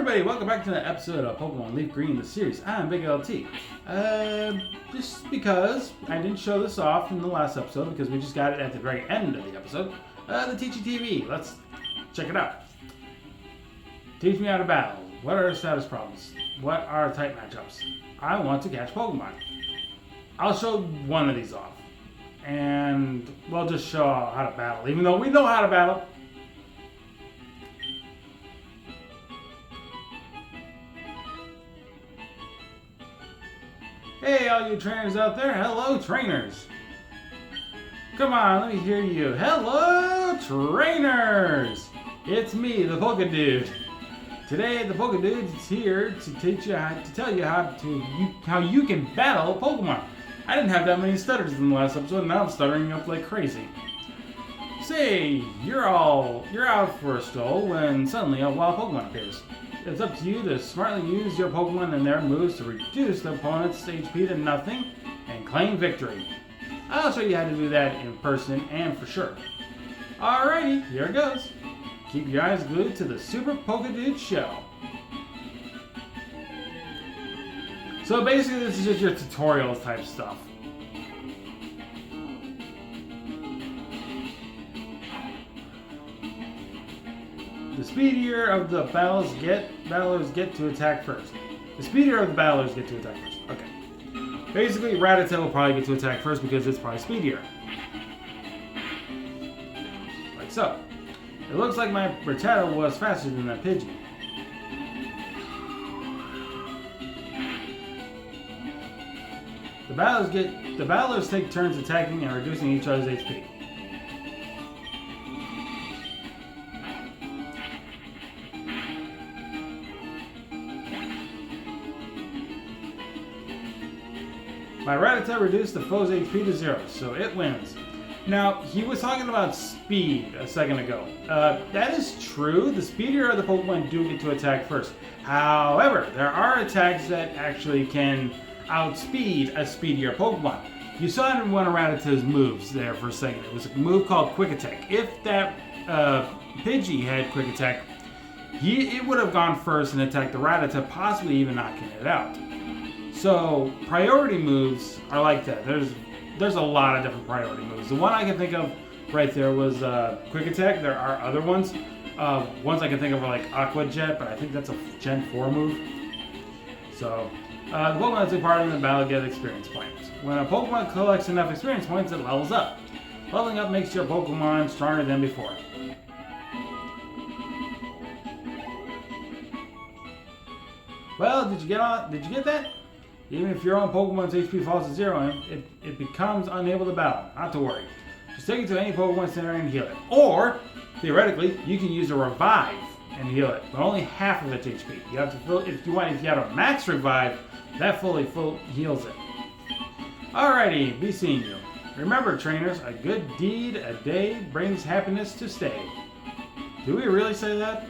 everybody, welcome back to another episode of Pokemon LeafGreen, the series. I'm Big LT. Just because I didn't show this off in the last episode, because we just got it at the very end of the episode, the Teachy TV. Let's check it out. Teach me how to battle. What are status problems? What are type matchups? I want to catch Pokemon. I'll show one of these off. And we'll just show how to battle, even though we know how to battle. Hey, all you trainers out there. Hello, trainers. Come on, let me hear you. Hello, trainers. It's me, the Poké Dude. Today, the Poké Dude is here to teach you to tell you how you can battle Pokemon. I didn't have that many stutters in the last episode, and now I'm stuttering up like crazy. Say, you're out for a stroll when suddenly a wild Pokemon appears. It's up to you to smartly use your Pokemon and their moves to reduce the opponent's HP to nothing and claim victory. I'll show you how to do that in person and for sure. Alrighty, here it goes. Keep your eyes glued to the Super Poké Dude show. So basically this is just your tutorials type stuff. The speedier of the battlers get to attack first. The speedier of the battlers get to attack first. Okay. Basically, Rattata will probably get to attack first because it's probably speedier. Like so. It looks like my Rattata was faster than that Pidgey. The battlers take turns attacking and reducing each other's HP. My Rattata reduced the foe's HP to 0, so it wins. Now, he was talking about speed a second ago. That is true. The speedier of the Pokemon do get to attack first. However, there are attacks that actually can outspeed a speedier Pokemon. You saw it in one of Rattata's moves there for a second. It was a move called Quick Attack. If that Pidgey had Quick Attack, it would have gone first and attacked the Rattata, possibly even knocking it out. So, priority moves are like that. There's a lot of different priority moves. The one I can think of right there was Quick Attack. There are other ones. Ones I can think of are like Aqua Jet, but I think that's a Gen 4 move. So, the Pokemon that take part in the battle get experience points. When a Pokemon collects enough experience points, it levels up. Leveling up makes your Pokemon stronger than before. Well, did you get that? Even if your own Pokemon's HP falls to 0, it becomes unable to battle. Not to worry. Just take it to any Pokemon Center and heal it. Or, theoretically, you can use a Revive and heal it, but only half of its HP. You have to if you have a Max Revive, that fully heals it. Alrighty, be seeing you. Remember, trainers, a good deed a day brings happiness to stay. Do we really say that?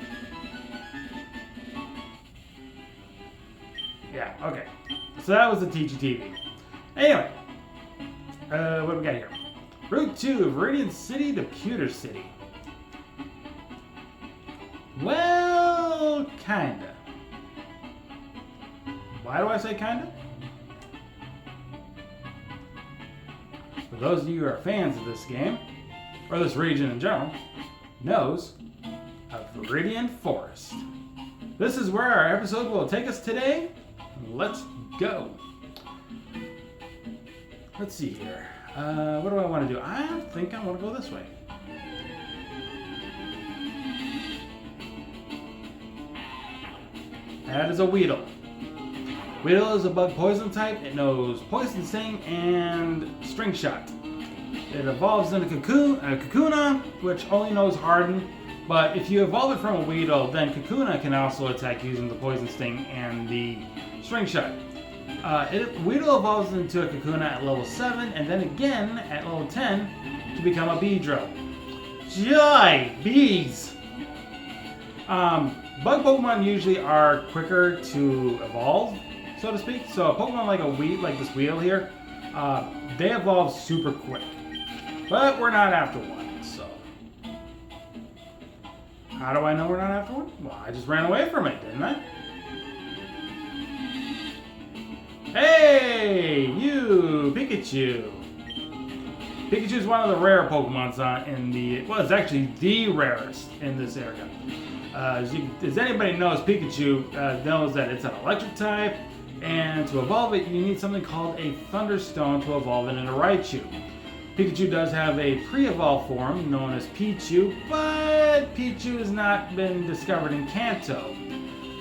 Yeah, okay. So that was the Teachy TV. Anyway, what do we got here? Route 2, Viridian City to Pewter City. Well, kinda. Why do I say kinda? For those of you who are fans of this game, or this region in general, knows of Viridian Forest. This is where our episode will take us today. Let's go. Let's see here. What do I want to do? I think I want to go this way. That is a Weedle. Weedle is a bug poison type. It knows Poison Sting and String Shot. It evolves into Kakuna, which only knows Harden. But if you evolve it from a Weedle, then Kakuna can also attack using the Poison Sting and the String Shot. Weedle evolves into a Kakuna at level 7, and then again at level 10 to become a Beedrill. Joy! Bees! Bug Pokemon usually are quicker to evolve, so to speak. So a Pokemon like this Weedle here, they evolve super quick. But we're not after one, so. How do I know we're not after one? Well, I just ran away from it, didn't I? Hey, you, Pikachu. Pikachu is one of the rare Pokemons in the... Well, it's actually the rarest in this area. As anybody knows, Pikachu knows that it's an electric type, and to evolve it, you need something called a Thunderstone to evolve it into Raichu. Pikachu does have a pre-evolved form known as Pichu, but Pichu has not been discovered in Kanto.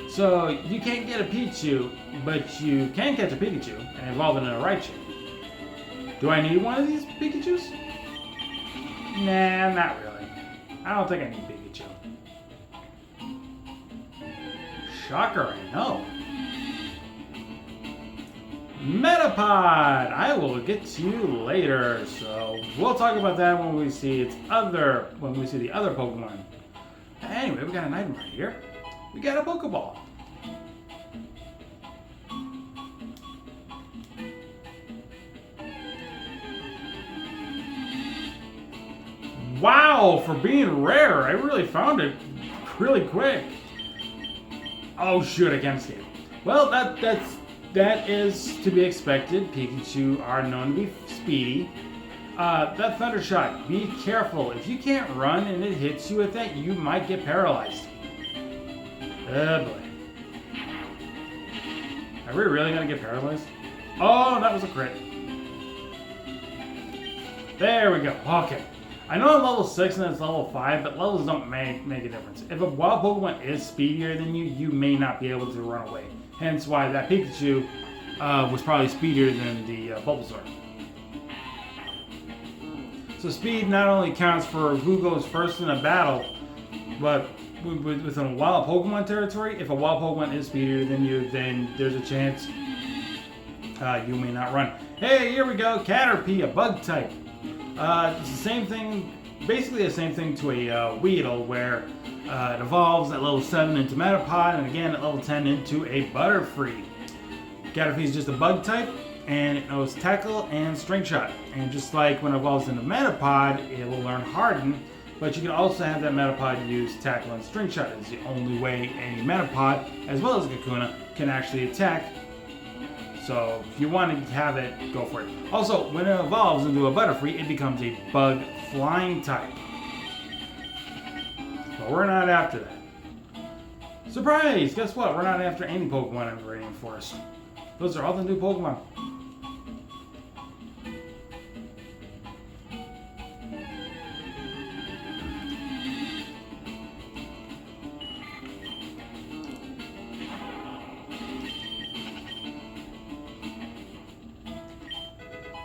So you can't get a Pichu, but you can catch a Pikachu and evolve it into a Raichu. Do I need one of these Pikachus? Nah, not really. I don't think I need Pikachu. Shocker, I know. Metapod! I will get to you later, so we'll talk about that when we see the other Pokemon. Anyway, we got an item right here. We got a Pokeball. Wow, for being rare, I really found it really quick. Oh shoot, I can't escape. Well, that is to be expected. Pikachu are known to be speedy. That Thunder Shot, be careful. If you can't run and it hits you with that, you might get paralyzed. Oh boy. Are we really gonna get paralyzed? Oh, that was a crit. There we go. Okay. I know I'm level 6 and it's level 5, but levels don't make a difference. If a wild Pokemon is speedier than you, you may not be able to run away. Hence why that Pikachu was probably speedier than the Bulbasaur. So speed not only counts for who goes first in a battle, but within a wild Pokemon territory, if a wild Pokemon is speedier than you, then there's a chance you may not run. Hey, here we go, Caterpie, a bug type. It's the same thing, basically the same thing to a Weedle, where it evolves at level 7 into Metapod, and again at level 10 into a Butterfree. Caterpie is just a bug type, and it knows Tackle and String Shot. And just like when it evolves into Metapod, it will learn Harden, but you can also have that Metapod use Tackle and String Shot. It's the only way any Metapod, as well as a Kakuna, can actually attack. So if you want to have it, go for it. Also, when it evolves into a Butterfree, it becomes a bug flying type. But we're not after that. Surprise! Guess what? We're not after any Pokemon in the Viridian Forest. Those are all the new Pokemon.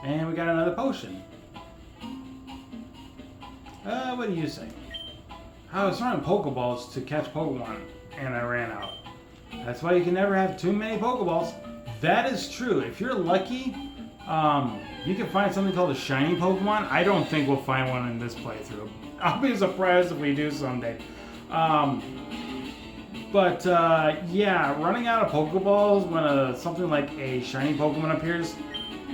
And we got another potion. What do you say? I was throwing Pokeballs to catch Pokemon, and I ran out. That's why you can never have too many Pokeballs. That is true. If you're lucky, you can find something called a shiny Pokemon. I don't think we'll find one in this playthrough. I'll be surprised if we do someday. Yeah, running out of Pokeballs when something like a shiny Pokemon appears,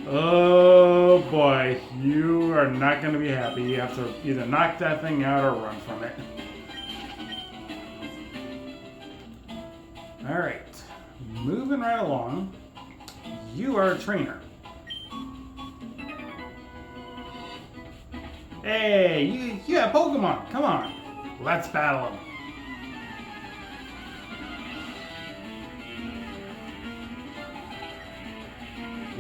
oh boy, you are not going to be happy. You have to either knock that thing out or run from it. Alright, moving right along. You are a trainer. Hey, you have Pokemon. Come on. Let's battle them.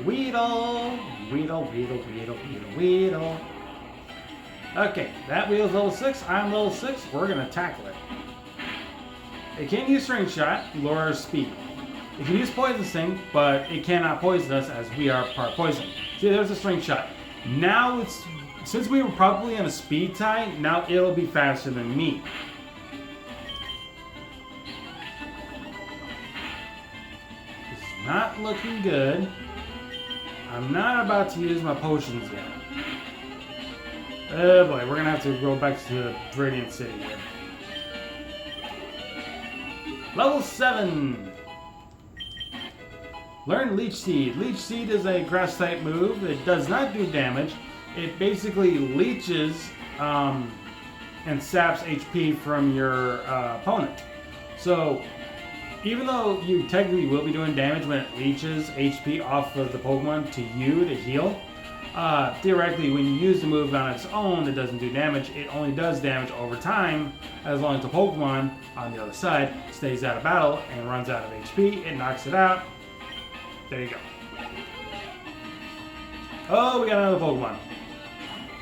Weedle. Weedle, Weedle, Weedle, Weedle, Weedle. Okay, that Weedle's level 6. I'm level 6. We're going to tackle it. It can use String Shot, lowers speed. It can use Poison Sting, but it cannot poison us as we are part poison. See, there's a String Shot. Now since we were probably in a speed tie, now it'll be faster than me. It's not looking good. I'm not about to use my potions yet. Oh boy, we're gonna have to go back to Viridian City here. Level 7! Learn Leech Seed. Leech Seed is a grass type move. It does not do damage. It basically leeches and saps HP from your opponent. So even though you technically will be doing damage when it leeches HP off of the Pokemon to you to heal, theoretically when you use the move on its own it doesn't do damage. It only does damage over time as long as the Pokemon on the other side stays out of battle and runs out of HP. It knocks it out. There you go. Oh, we got another Pokemon.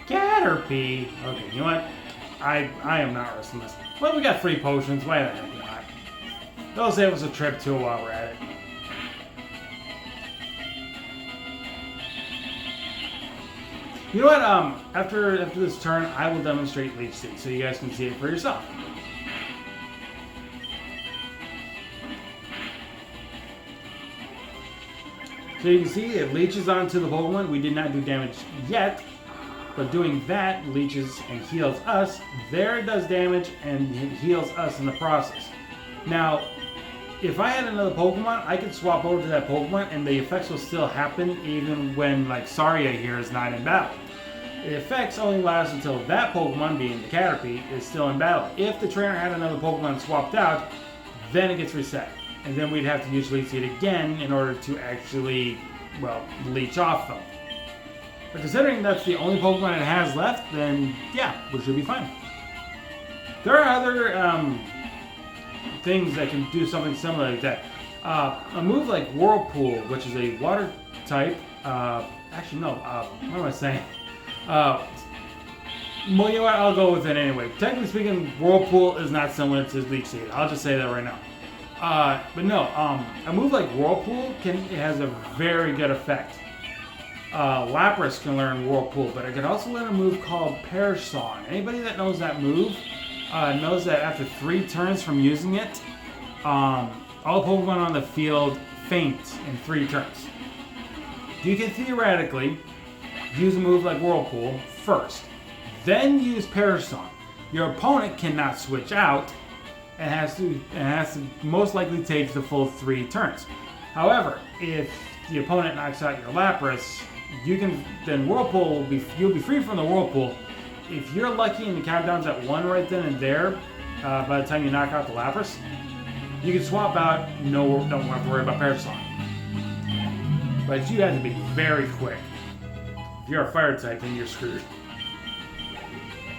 Caterpie. Okay, you know what? I am not wrestling this. Well, we got 3 potions. Why the heck not? They'll save us a trip too while we're at it. You know what? After this turn, I will demonstrate Leech Seed so you guys can see it for yourself. So you can see it leeches onto the Pokemon. We did not do damage yet, but doing that leeches and heals us. There it does damage and it heals us in the process. Now, if I had another Pokemon, I could swap over to that Pokemon and the effects will still happen even when, like, Saria here is not in battle. The effects only last until that Pokemon, being the Caterpie, is still in battle. If the trainer had another Pokemon swapped out, then it gets reset. And then we'd have to use Leech Seed again in order to actually, well, leech off them. But considering that's the only Pokemon it has left, then yeah, we should be fine. There are other things that can do something similar like that. A move like Whirlpool, which is a water type. Actually, no. What am I saying? Well, you know what? I'll go with it anyway. Technically speaking, Whirlpool is not similar to Leech Seed. I'll just say that right now. But no, a move like Whirlpool has a very good effect. Lapras can learn Whirlpool, but I can also learn a move called Perish Song. Anybody that knows that move knows that after 3 turns from using it, all Pokemon on the field faint in 3 turns. You can theoretically use a move like Whirlpool first, then use Perish Song. Your opponent cannot switch out and has to most likely take the full 3 turns. However, if the opponent knocks out your Lapras, Whirlpool you'll be free from the Whirlpool. If you're lucky and the countdown's at 1 right then and there, by the time you knock out the Lapras, you can swap out. No, don't have to worry about Perish Song. But you have to be very quick. If you're a fire type, then you're screwed.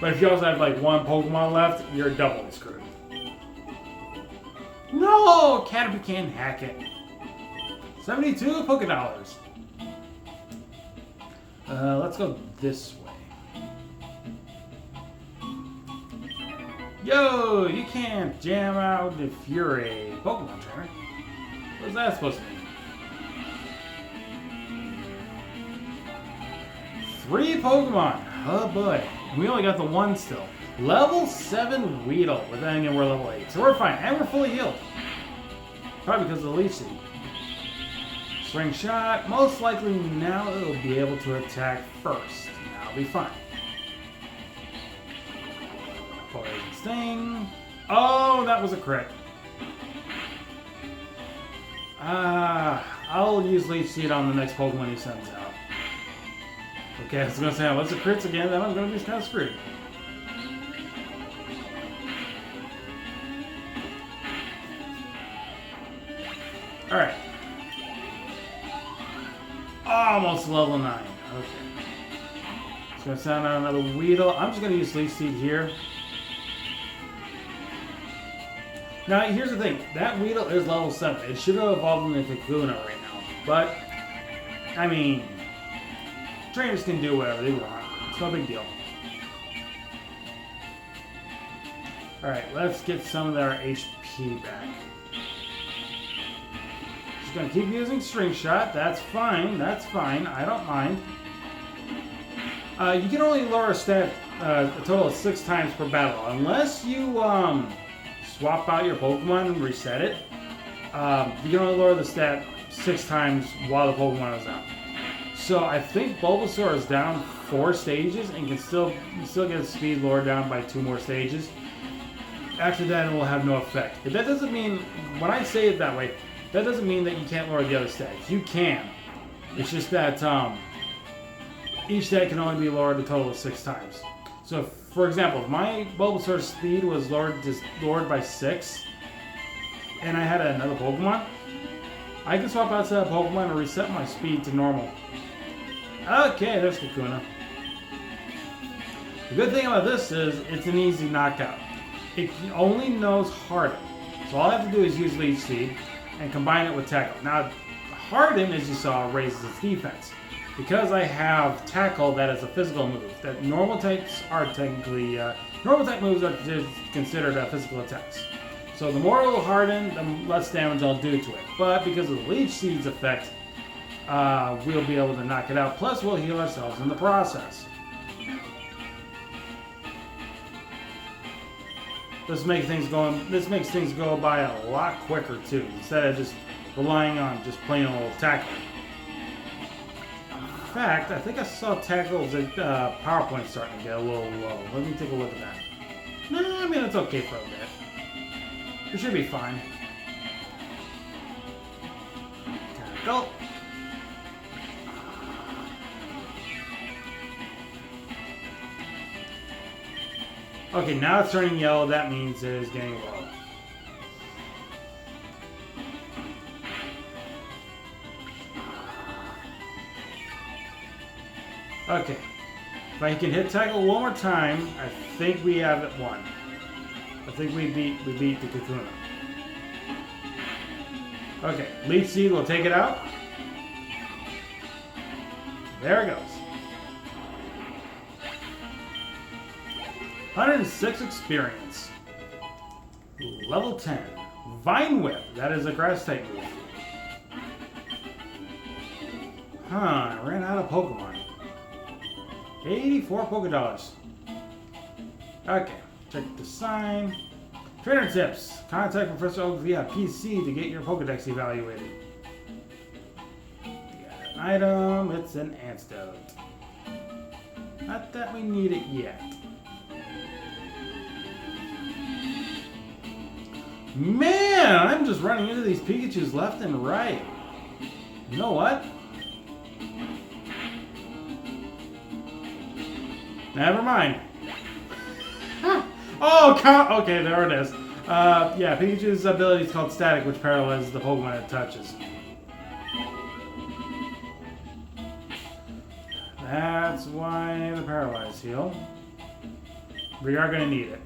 But if you also have like 1 Pokemon left, you're doubly screwed. No! Caterpie can't hack it. 72 Pokédollars. Let's go this way. Yo, you can't jam out if you're a Pokemon trainer. What's that supposed to mean? 3 Pokemon. Oh boy. We only got the 1 still. Level 7 Weedle. But then again, we're level 8. So we're fine. And we're fully healed. Probably because of the Leech Seed. Swing Shot. Most likely now it'll be able to attack first. Now it'll be fine. Poison Sting. Oh, that was a crit. I'll use Leech Seed on the next Pokemon he sends out. Okay, I was going to say, unless it crits again, then I'm going to be kind of screwed. Alright. Almost level 9. Okay. It's going to sound out another Weedle. I'm just going to use Leech Seed here. Now, here's the thing. That Weedle is level 7. It should have evolved into Kakuna right now. But, I mean, trainers can do whatever they want. It's no big deal. Alright, let's get some of our HP back. Just gonna keep using String Shot. That's fine. That's fine. I don't mind. You can only lower a stat a total of 6 times per battle. Unless you swap out your Pokemon and reset it, you can only lower the stat 6 times while the Pokemon is out. So I think Bulbasaur is down 4 stages and can still get speed lowered down by 2 more stages. After that, it will have no effect. But that doesn't mean, when I say it that way, that doesn't mean that you can't lower the other stats. You can. It's just that each stat can only be lowered a total of 6 times. So for example, if my Bulbasaur's speed was lowered by 6, and I had another Pokemon, I can swap out to that Pokemon and reset my speed to normal. Okay, there's Kakuna. The good thing about this is it's an easy knockout. It only knows Harden. So all I have to do is use Leech Seed and combine it with Tackle. Now, Harden, as you saw, raises its defense. Because I have Tackle, that is a physical move. That normal types are technically... normal type moves are considered physical attacks. So the more it will harden, the less damage I'll do to it. But because of the Leech Seed's effect, we'll be able to knock it out. Plus, we'll heal ourselves in the process. This makes things go by a lot quicker too, instead of just relying on just plain old Tackle. In fact, I think I saw Tackle's PowerPoint starting to get a little low. Let me take a look at that. Nah, I mean it's okay for a bit. It should be fine. Tackle. Okay, now it's turning yellow. That means it is getting low. Okay. If I can hit Tackle one more time, I think we have it won. I think we beat the Kakuna. Okay, Leech Seed will take it out. There it goes. 106 experience. Level 10. Vine Whip. That is a grass type move. Huh, I ran out of Pokemon. 84 Pokedollars. Okay, check the sign. Trainer tips. Contact Professor Oak via PC to get your Pokedex evaluated. We got an item. It's an antidote. Not that we need it yet. Man, I'm just running into these Pikachus left and right. You know what? Never mind. Oh, okay, there it is. Yeah, Pikachu's ability is called Static, which paralyzes the Pokemon it touches. That's why the Paralyze heal. We are going to need it.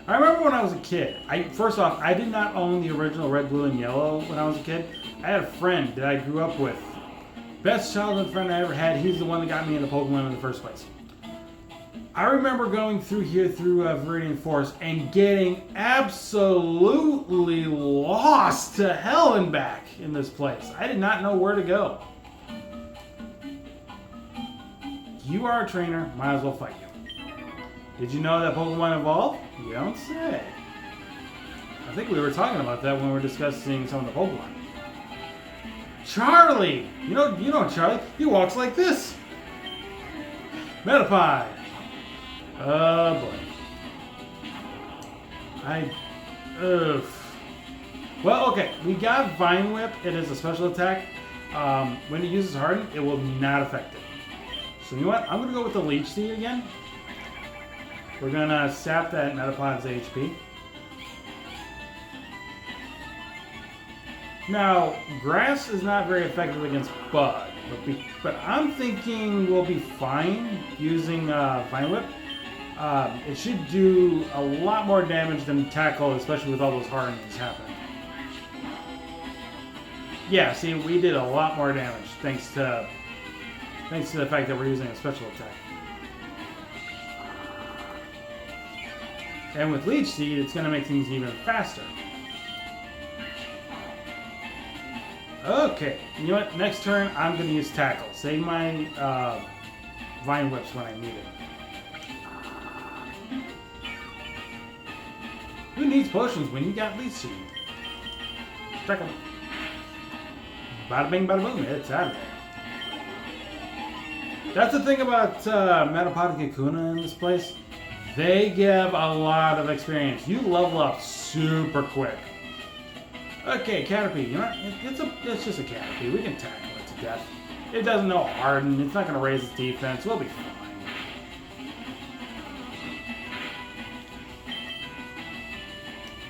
I remember when I was a kid, first off, I did not own the original Red, Blue, and Yellow when I was a kid. I had a friend that I grew up with. Best childhood friend I ever had. He's the one that got me into Pokemon in the first place. I remember going through here through Viridian Forest and getting absolutely lost to hell and back in this place. I did not know where to go. You are a trainer, might as well fight you. Did you know that Pokemon evolve? You don't say. I think we were talking about that when we were discussing some of the Pokemon. Charlie! You know Charlie. He walks like this. Metapod. Oh boy. Well, okay. We got Vine Whip. It is a special attack. When it uses Harden, it will not affect it. So you know what? I'm going to go with the Leech Seed again. We're going to sap that Metapod's HP. Now, Grass is not very effective against Bug, but I'm thinking we'll be fine using Vine Whip. It should do a lot more damage than Tackle, especially with all those hardenings happening. Yeah, see, we did a lot more damage thanks to the fact that we're using a special attack. And with Leech Seed, it's going to make things even faster. Okay, you know what? Next turn, I'm going to use Tackle. Save my Vine Whips when I need it. Who needs potions when you got Leech Seed? Tackle. Bada bing, bada boom, it's out of there. That's the thing about Metapod and Kakuna in this place. They give a lot of experience. You level up super quick. Okay, Caterpie, you know, it's just a Caterpie. We can tackle it to death. It doesn't know Harden. It's not going to raise its defense. We'll be fine.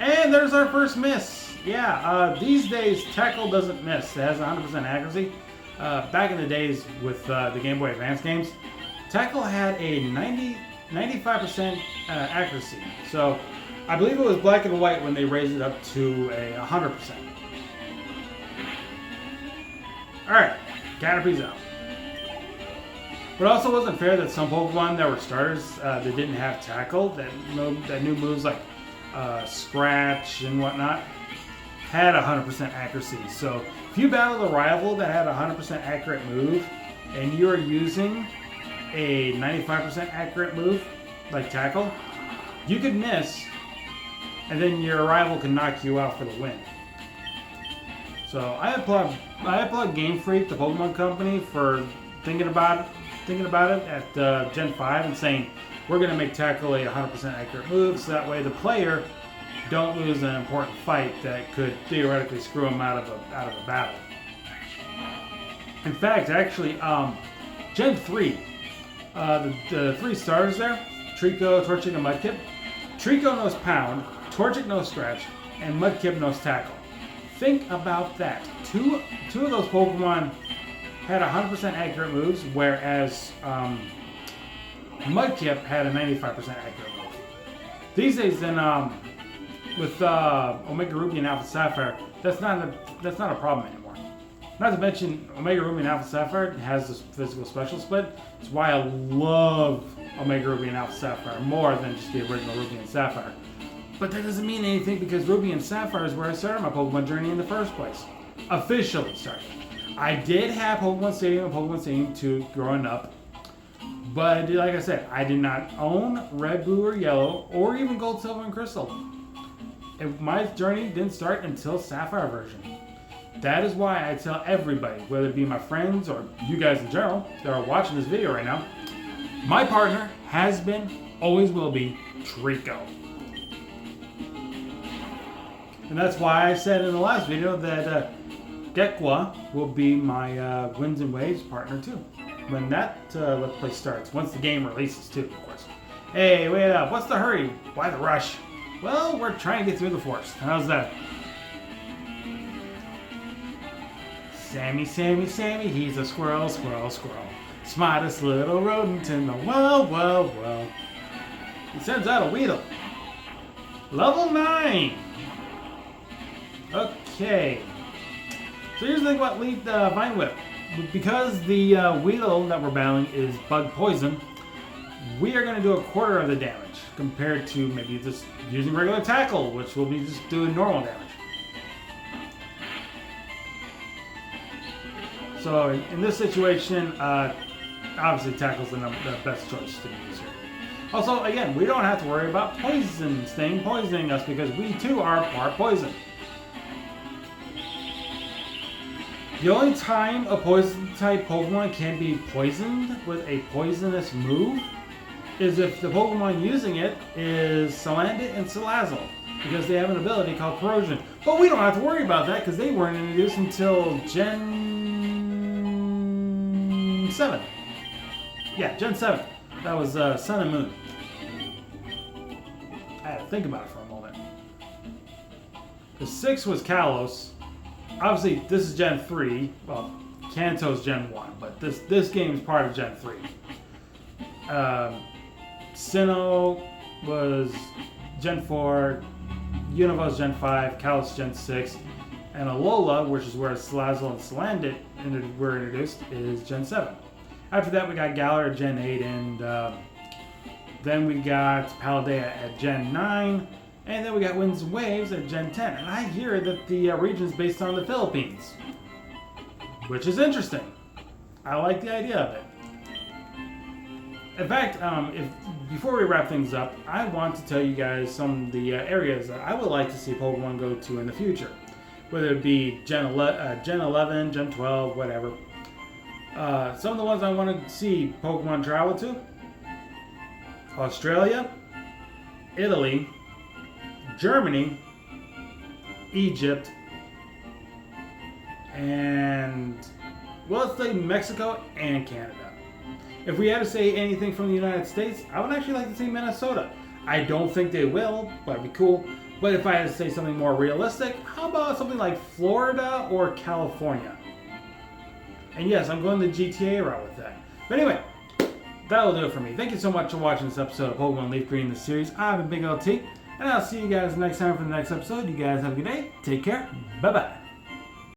And there's our first miss. Yeah, these days, Tackle doesn't miss. It has 100% accuracy. Back in the days with the Game Boy Advance games, Tackle had a 95% accuracy. So I believe it was black and white when they raised it up to a 100%. Alright, Caterpie's out. But it also wasn't fair that some Pokemon that were starters that didn't have Tackle, that knew moves like Scratch and whatnot, had 100% accuracy. So if you battled a rival that had a 100% accurate move, and you are using a 95% accurate move, like Tackle, you could miss, and then your rival can knock you out for the win. So I applaud Game Freak, the Pokemon company, for thinking about it at Gen 5 and saying, we're going to make Tackle a 100% accurate move, so that way the player don't lose an important fight that could theoretically screw them out of a battle. In fact, actually, Gen 3, the 3 starters there, Trico, Torchic, and Mudkip. Trico knows Pound, Torchic knows Scratch, and Mudkip knows Tackle. Think about that. Two of those Pokemon had 100% accurate moves, whereas Mudkip had a 95% accurate move. These days, then, with Omega Ruby and Alpha Sapphire, that's not a problem anymore. Not to mention, Omega Ruby and Alpha Sapphire has this physical special split. It's why I love Omega Ruby and Alpha Sapphire more than just the original Ruby and Sapphire. But that doesn't mean anything because Ruby and Sapphire is where I started my Pokemon journey in the first place. Officially started. I did have Pokemon Stadium and Pokemon Stadium 2 growing up. But like I said, I did not own Red, Blue, or Yellow, or even Gold, Silver, and Crystal. My journey didn't start until Sapphire version. That is why I tell everybody, whether it be my friends or you guys in general that are watching this video right now, my partner has been, always will be, Trico. And that's why I said in the last video that Gekwa will be my Winds and Waves partner too. When that Let's Play starts, once the game releases too, of course. Hey, wait up, what's the hurry? Why the rush? Well, we're trying to get through the forest. How's that? Sammy, Sammy, Sammy, he's a squirrel, squirrel, squirrel. Smartest little rodent in the world, world, world. He sends out a Weedle. Level 9! Okay. So here's the thing about Vine Whip. Because the Weedle that we're battling is bug poison, we are going to do a quarter of the damage compared to maybe just using regular Tackle, which will be just doing normal damage. So in this situation, obviously Tackle's the best choice to use here. Also, again, we don't have to worry about poisoning us because we too are part poison. The only time a poison-type Pokemon can be poisoned with a poisonous move is if the Pokemon using it is Salandit and Salazzle, because they have an ability called Corrosion. But we don't have to worry about that because they weren't introduced until Gen 7. Yeah, Gen 7. That was Sun and Moon. I had to think about it for a moment. The 6 was Kalos. Obviously, this is Gen 3. Well, Kanto's Gen 1, but this game is part of Gen 3. Sinnoh was Gen 4, Unival's Gen 5, Kalos Gen 6, and Alola, which is where Salazzle and Salandit were introduced, is Gen 7. After that, we got Galar at Gen 8, and then we got Paldea at Gen 9, and then we got Winds and Waves at Gen 10. And I hear that the region's based on the Philippines, which is interesting. I like the idea of it. In fact, before we wrap things up, I want to tell you guys some of the areas that I would like to see Pokemon go to in the future. Whether it be Gen 11, Gen 12, whatever. Some of the ones I want to see Pokemon travel to: Australia, Italy, Germany, Egypt, and, well, let's say Mexico and Canada. If we had to say anything from the United States, I would actually like to see Minnesota. I don't think they will, but it'd be cool. But if I had to say something more realistic, how about something like Florida or California? And yes, I'm going the GTA route with that. But anyway, that'll do it for me. Thank you so much for watching this episode of Pokemon Leaf Green, the series. I've been Big LT, and I'll see you guys next time for the next episode. You guys have a good day. Take care. Bye-bye.